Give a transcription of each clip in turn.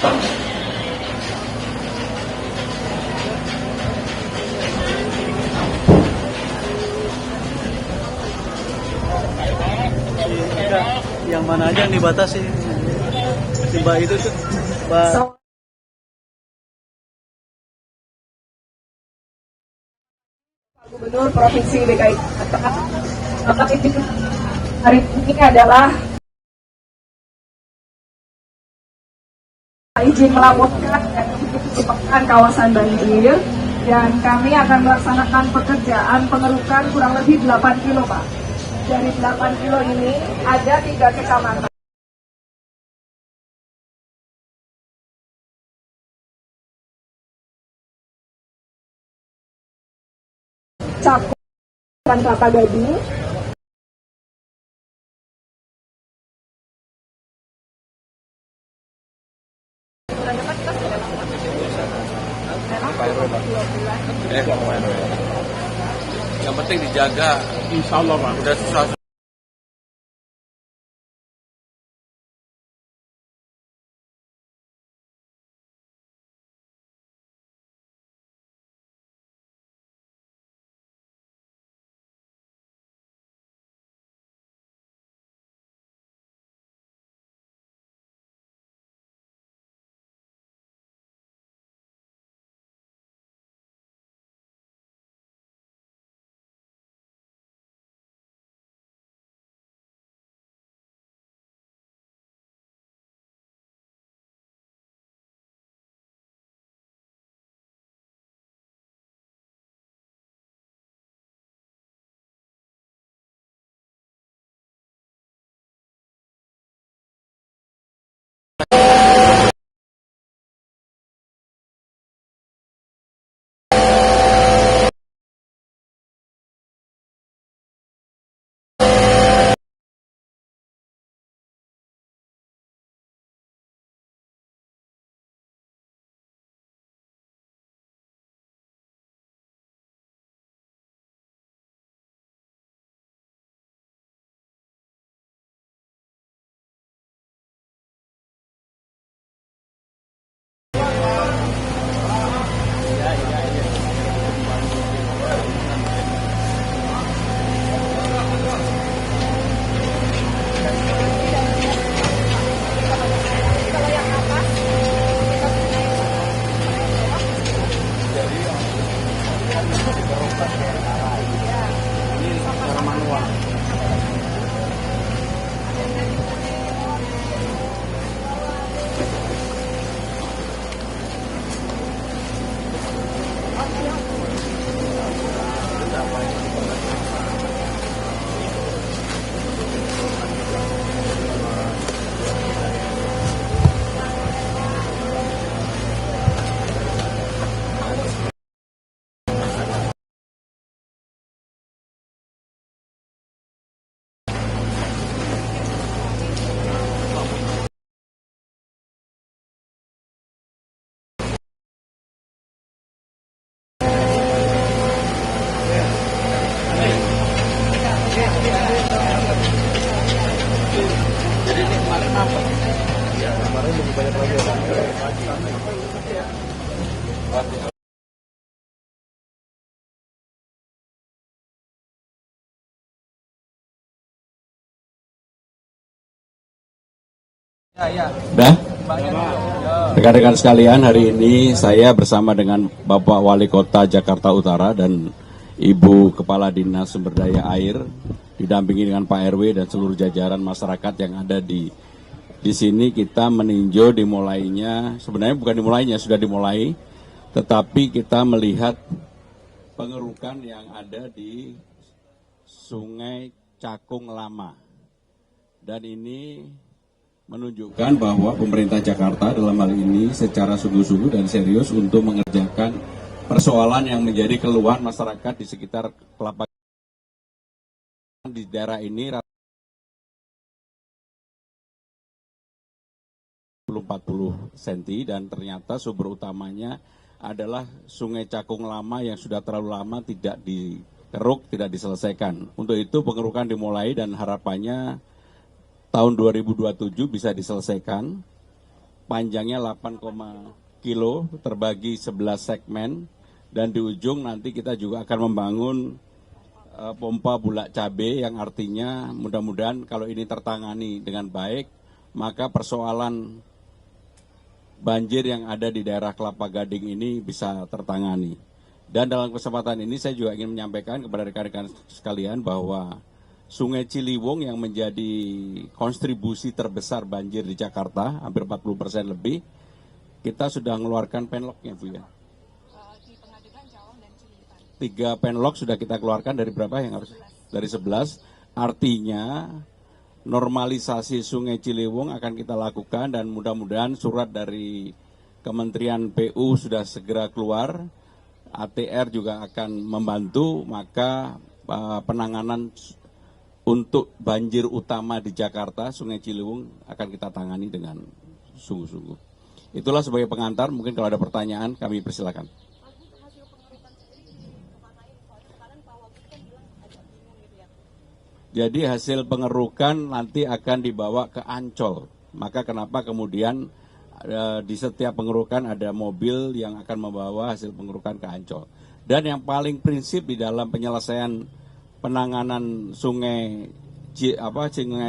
Yang mana aja yang dibatasi? Si Mbak itu tuh, Mbak. Gubernur Provinsi DKI Jakarta hari ini adalah izin melaporkan dan menyebabkan kawasan banjir, dan kami akan melaksanakan pekerjaan pengerukan kurang lebih 8 kilo, Pak. Dari 8 kilo ini ada 3 kecamatan. Cakung dan Kelapa Gading. Yang penting dijaga. Insya Allah, Pak. Udah susah. Dah? Rekan-rekan sekalian, hari ini saya bersama dengan Bapak Wali Kota Jakarta Utara dan Ibu Kepala Dinas Sumber Daya Air, didampingi dengan Pak RW dan seluruh jajaran masyarakat yang ada di sini. Kita meninjau dimulainya, sebenarnya bukan dimulainya, sudah dimulai, tetapi kita melihat pengerukan yang ada di Sungai Cakung Lama. Dan ini menunjukkan bahwa pemerintah Jakarta dalam hal ini secara sungguh-sungguh dan serius untuk mengerjakan persoalan yang menjadi keluhan masyarakat di sekitar Kelapa di daerah ini 40 cm, dan ternyata sumber utamanya adalah Sungai Cakung Lama yang sudah terlalu lama tidak dikeruk, tidak diselesaikan. Untuk itu pengerukan dimulai dan harapannya tahun 2027 bisa diselesaikan. panjangnya 8, kilo terbagi 11 segmen, dan di ujung nanti kita juga akan membangun pompa bulak cabai yang artinya mudah-mudahan kalau ini tertangani dengan baik, maka persoalan banjir yang ada di daerah Kelapa Gading ini bisa tertangani. Dan dalam kesempatan ini saya juga ingin menyampaikan kepada rekan-rekan sekalian bahwa Sungai Ciliwung yang menjadi kontribusi terbesar banjir di Jakarta, hampir 40% lebih, kita sudah mengeluarkan penloknya, Bu ya. 3 penlok sudah kita keluarkan dari berapa yang harus? Dari 11. Artinya normalisasi Sungai Ciliwung akan kita lakukan dan mudah-mudahan surat dari Kementerian PU sudah segera keluar. ATR juga akan membantu, maka penanganan untuk banjir utama di Jakarta, Sungai Ciliwung akan kita tangani dengan sungguh-sungguh. Itulah sebagai pengantar, mungkin kalau ada pertanyaan kami persilakan. Jadi hasil pengerukan nanti akan dibawa ke Ancol. Maka kenapa kemudian di setiap pengerukan ada mobil yang akan membawa hasil pengerukan ke Ancol. Dan yang paling prinsip di dalam penyelesaian penanganan Sungai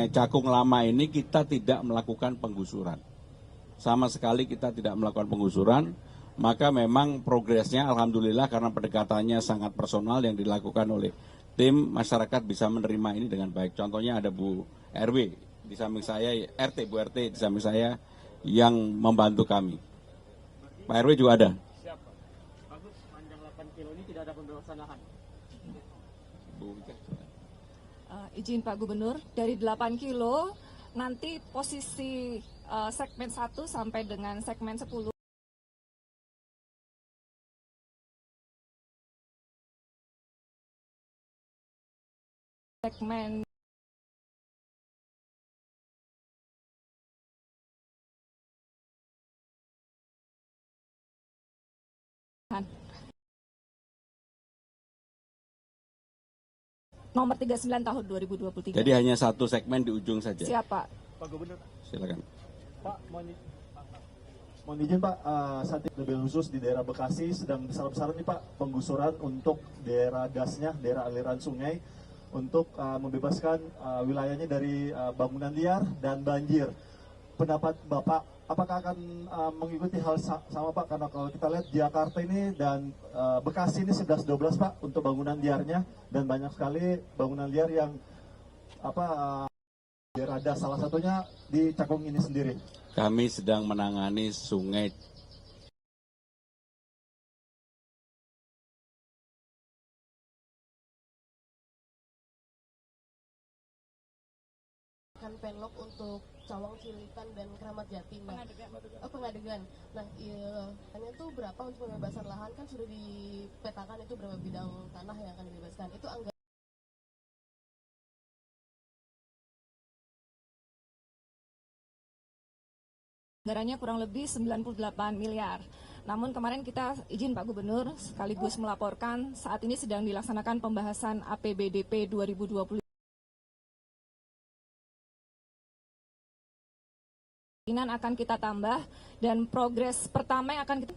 Cakung Lama ini, kita tidak melakukan penggusuran. Sama sekali kita tidak melakukan penggusuran. Maka memang progresnya alhamdulillah karena pendekatannya sangat personal yang dilakukan oleh tim, masyarakat bisa menerima ini dengan baik. Contohnya ada Bu RW di samping saya, Bu RT di samping saya yang membantu kami. Pak RW juga ada. Siap, Pak. Bagus, panjang 8 kilo ini tidak ada pembebasan lahan. Bu, izin Pak Gubernur, dari 8 kilo nanti posisi segmen 1 sampai dengan segmen 10 segmen nomor 39 tahun 2023. Jadi hanya satu segmen di ujung saja. Siapa? Pak Gubernur. Silakan. Pak, mohon izin Pak, saat ini lebih khusus di daerah Bekasi sedang besar-besaran nih Pak penggusuran untuk daerah gasnya, daerah aliran sungai, untuk membebaskan wilayahnya dari bangunan liar dan banjir. Pendapat Bapak, apakah akan mengikuti hal sama Pak? Karena kalau kita lihat Jakarta ini dan Bekasi ini 11-12 Pak untuk bangunan liarnya, dan banyak sekali bangunan liar yang daerah das, salah satunya di Cakung ini sendiri. Kami sedang menangani sungai penlok untuk Cawang, Cilitan, dan Keramat Jati. Pengadegan. Nah, hanya itu berapa untuk pembebasan lahan, kan sudah dipetakan itu berapa bidang tanah yang akan dibebaskan. Itu anggarannya kurang lebih 98 miliar. Namun kemarin kita izin Pak Gubernur sekaligus melaporkan saat ini sedang dilaksanakan pembahasan APBDP 2020. Akan kita tambah, dan progres pertama yang akan kita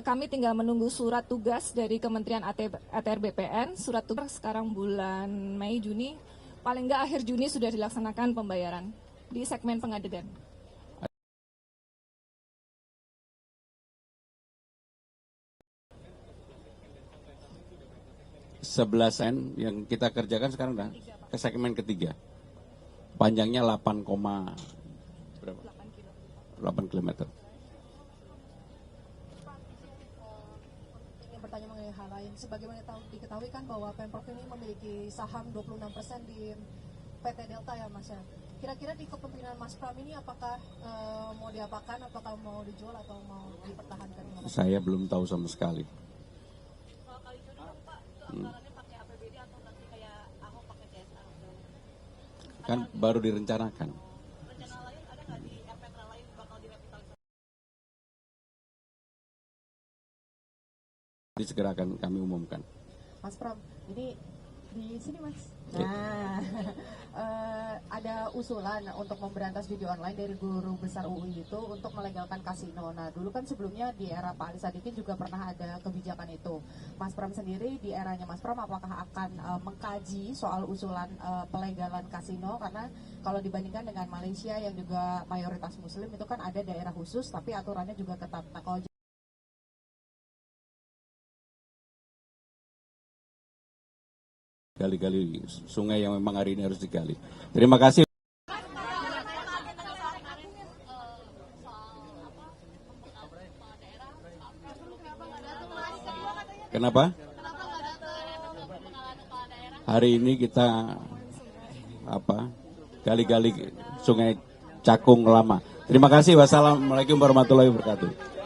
kami tinggal menunggu surat tugas dari Kementerian ATR BPN. Surat tugas sekarang bulan Mei Juni, paling nggak akhir Juni sudah dilaksanakan pembayaran di segmen pengadegan. N yang kita kerjakan sekarang dah ke segmen ketiga. Panjangnya 8, berapa? 8 km. ingin bertanya mengenai hal lain. Sebagaimana diketahui kan bahwa Pemprov ini memiliki saham 26% di PT Delta ya Mas ya. Kira-kira di kepemimpinan Mas Pram ini apakah mau diapakan, apakah mau dijual atau mau dipertahankan? Saya belum tahu sama sekali. Kan baru direncanakan. Mas Pram, ini Di sini Mas. Nah, ada usulan untuk memberantas judi online dari guru besar UI itu untuk melegalkan kasino. Nah, dulu kan sebelumnya di era Pak Ali Sadikin juga pernah ada kebijakan itu. Mas Pram sendiri di eranya Mas Pram apakah akan mengkaji soal usulan pelegalan kasino? Karena kalau dibandingkan dengan Malaysia yang juga mayoritas Muslim itu kan ada daerah khusus tapi aturannya juga ketat. Nah, kalau gali-gali sungai yang memang hari ini harus digali. Terima kasih. Kenapa? Hari ini kita gali-gali sungai Cakung Lama. Terima kasih. Wassalamualaikum warahmatullahi wabarakatuh.